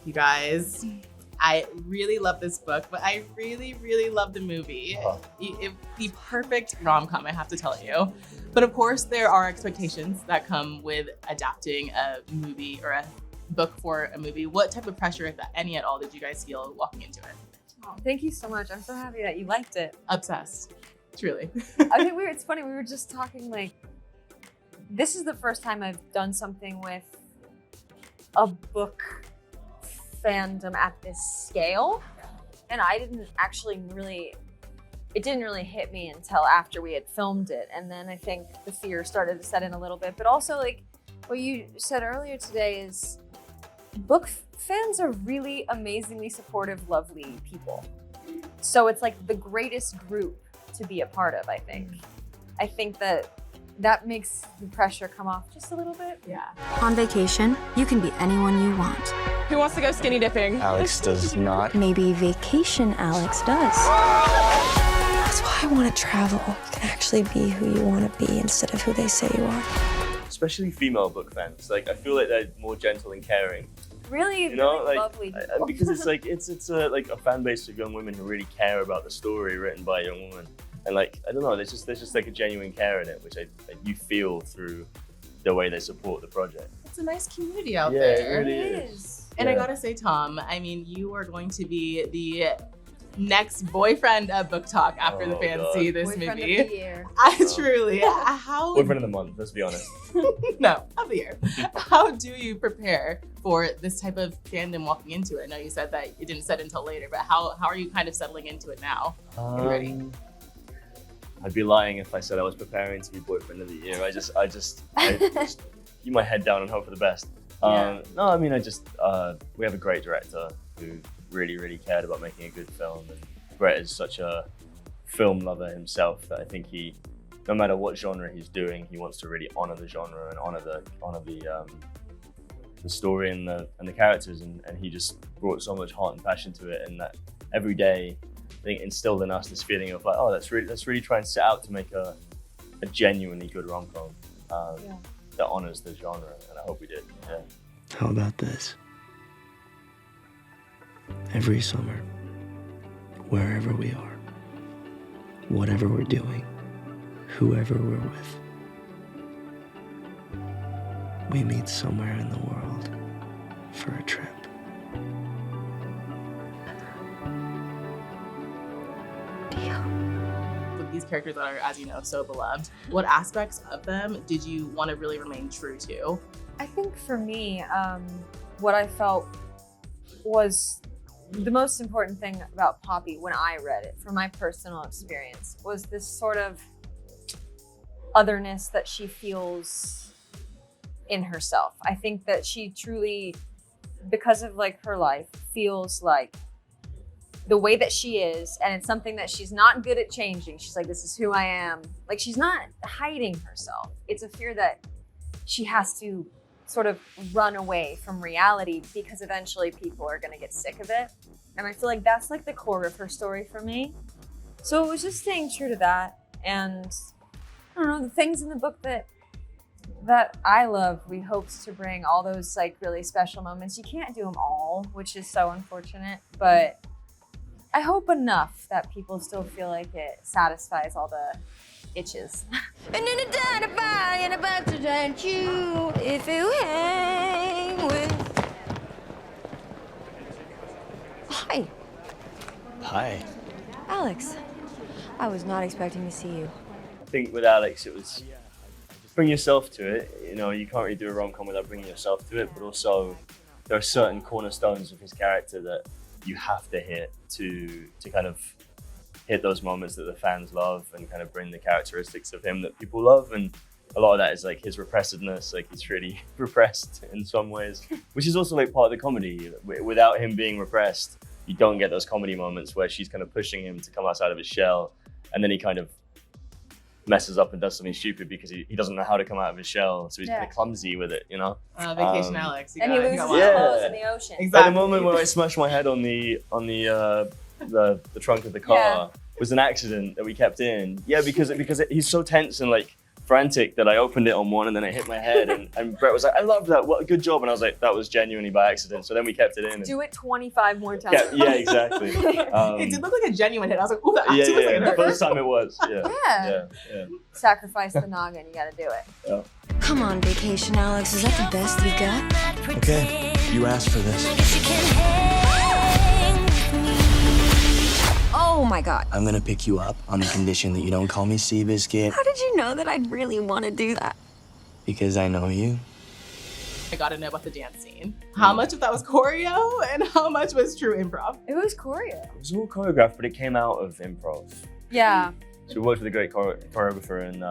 You guys, I really love this book, but I really, really love the movie. It's the perfect rom-com, I have to tell you. But of course, there are expectations that come with adapting a movie or a book for a movie. What type of pressure, if any at all, did you guys feel walking into it? Oh, thank you so much. I'm so happy that you liked it. Obsessed, truly. I think it's funny, we were just talking like, this is the first time I've done something with a book fandom at this scale. And I didn't actually it didn't really hit me until after we had filmed it. And then I think the fear started to set in a little bit. But also like what you said earlier today is book fans are really amazingly supportive, lovely people. So it's like the greatest group to be a part of, I think. I think that makes the pressure come off just a little bit. Yeah. On vacation, you can be anyone you want. Who wants to go skinny dipping? Alex does not. Maybe vacation Alex does. That's why I want to travel. You can actually be who you want to be instead of who they say you are. Especially female book fans. Like, I feel like they're more gentle and caring. Really, You know, really like, lovely people. because it's like it's a fan base of young women who really care about the story written by a young woman. And like, I don't know, there's just like a genuine care in it, which you feel through the way they support the project. It's a nice community out Yeah, there. it really is. And Yeah. I gotta say, Tom, I mean, you are going to be the next boyfriend of Book Talk after the fans God. see this Boyfriend movie. of the year. Truly, how? Boyfriend of the month, let's be honest. No, of the year. How do you prepare for this type of fandom walking into it? I know you said that it didn't set until later, but how are you kind of settling into it now? You ready? I'd be lying if I said I was preparing to be boyfriend of the year. I just keep my head down and hope for the best. Yeah. No, I mean, we have a great director who really, really cared about making a good film. And Brett is such a film lover himself that I think no matter what genre he's doing, he wants to really honor the genre and honor the story and the characters. And he just brought so much heart and passion to it. And that every day, I think instilled in us this feeling of like, oh, let's really try and set out to make a genuinely good rom-com that honors the genre, and I hope we did. Yeah. How about this? Every summer, wherever we are, whatever we're doing, whoever we're with, we meet somewhere in the world for a trip. With these characters that are, as you know, so beloved, what aspects of them did you want to really remain true to? I think for me, what I felt was the most important thing about Poppy when I read it, from my personal experience, was this sort of otherness that she feels in herself. I think that she truly, because of like her life, feels like the way that she is, and it's something that she's not good at changing. She's like, this is who I am. Like, she's not hiding herself. It's a fear that she has to sort of run away from reality because eventually people are gonna get sick of it. And I feel like that's like the core of her story for me. So it was just staying true to that. And I don't know, the things in the book that I love, we hoped to bring all those like really special moments. You can't do them all, which is so unfortunate, but I hope enough that people still feel like it satisfies all the itches. And then identify and about to thank you if you hang with. Hi, Hi. Alex. I was not expecting to see you. I think with Alex, it was bring yourself to it. You know, you can't really do a rom-com without bringing yourself to it, but also there are certain cornerstones of his character that you have to hit to kind of hit those moments that the fans love and kind of bring the characteristics of him that people love. And a lot of that is like his repressiveness, like he's really repressed in some ways, which is also like part of the comedy. Without him being repressed, you don't get those comedy moments where she's kind of pushing him to come outside of his shell, and then he kind of messes up and does something stupid because he doesn't know how to come out of his shell, so he's kind of clumsy with it, you know? Vacation Alex. And he loses his Yeah. clothes in the ocean. Exactly. At the moment when I smashed my head on the trunk of the car was an accident that we kept in. Yeah, because he's so tense and like frantic that I opened it on one and then it hit my head. And Brett was like, I love that. What a good job. And I was like, that was genuinely by accident. So then we kept it in. Do it 25 more times. Yeah, exactly. It did look like a genuine hit. I was like, ooh, that actually Yeah, looks like it the hurt. first time it was. Yeah. Sacrifice the noggin. You gotta do it. Come on, Vacation Alex. Is that the best you've got? Okay, you asked for this. Oh my god. I'm gonna pick you up on the condition that you don't call me Seabiscuit, How did you know that I'd really want to do that? because I know you. I gotta know about the dance scene. How much of that was choreo and how much was true improv? It was choreo. It was all choreographed, but it came out of improv. Yeah. So we worked with a great choreographer and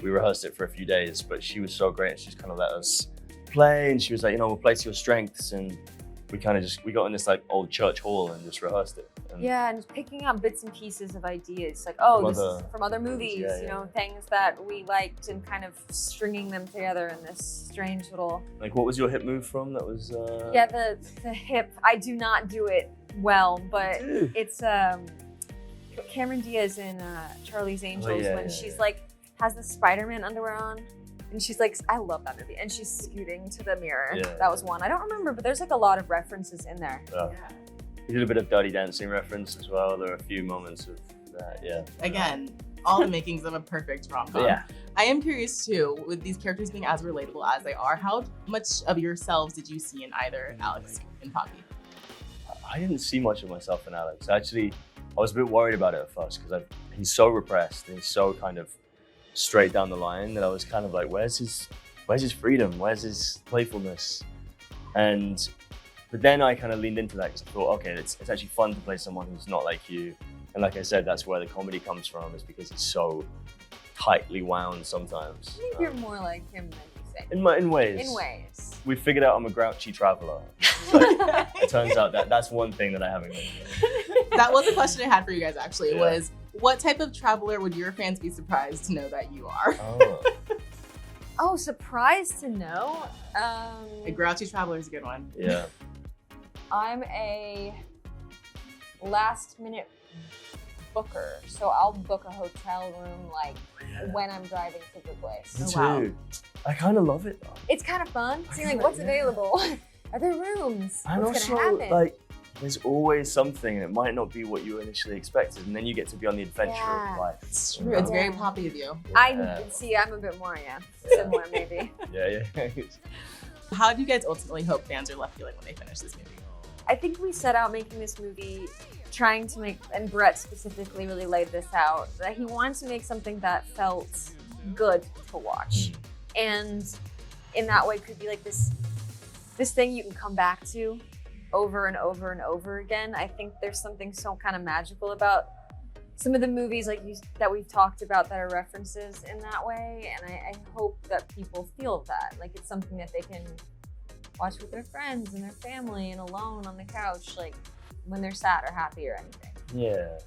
we rehearsed it for a few days, but she was so great. She just kind of let us play and she was like, we'll play to your strengths. And we kind of we got in this like old church hall and just rehearsed it. And Yeah, and picking up bits and pieces of ideas, like, from other movies, things that we liked and kind of stringing them together in this strange little... Like, what was your hip move from? That was... Yeah, the hip, I do not do it well, but it's Cameron Diaz in Charlie's Angels when she's like, has the Spider-Man underwear on. And she's like, I love that movie. And she's scooting to the mirror. That was one. I don't remember, but there's like a lot of references in there. We did a bit of Dirty Dancing reference as well. There are a few moments of that, Again, all the makings of a perfect rom-com. Yeah. I am curious too, with these characters being as relatable as they are, how much of yourselves did you see in either Alex and Poppy? I didn't see much of myself in Alex. Actually, I was a bit worried about it at first because he's so repressed and he's so kind of straight down the line that I was kind of like, where's his freedom? Where's his playfulness? But then I kind of leaned into that because I thought, okay, it's actually fun to play someone who's not like you. And like I said, that's where the comedy comes from, is because he's so tightly wound sometimes. I think you're more like him than you think. In ways. In ways. We figured out I'm a grouchy traveler. Like, it turns out that's one thing that I haven't. That was a question I had for you guys actually, was what type of traveler would your fans be surprised to know that you are? Oh, surprised to know? A grouchy traveler is a good one. Yeah. I'm a last minute booker. So I'll book a hotel room like when I'm driving to the place. Me too. Wow. I kind of love it though. It's kind of fun seeing like what's available. Are there rooms? And What's also, gonna happen? like, there's always something, and it might not be what you initially expected, and then you get to be on the adventure of life. It's true. It's very Poppy of you. I'm a bit more, similar maybe. Yeah. How do you guys ultimately hope fans are left feeling when they finish this movie? I think we set out making this movie trying to make, and Brett specifically really laid this out, that he wanted to make something that felt good to watch. And in that way could be like this thing you can come back to over and over and over again. I think there's something so kind of magical about some of the movies that we've talked about that are references in that way. And I hope that people feel that. Like it's something that they can watch with their friends and their family and alone on the couch, like when they're sad or happy or anything. Yeah,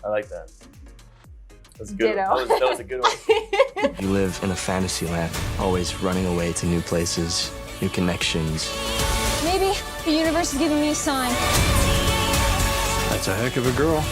I like that. That's a good. Ditto. That was a good one. You live in a fantasy land, always running away to new places, new connections. Maybe the universe is giving me a sign. That's a heck of a girl.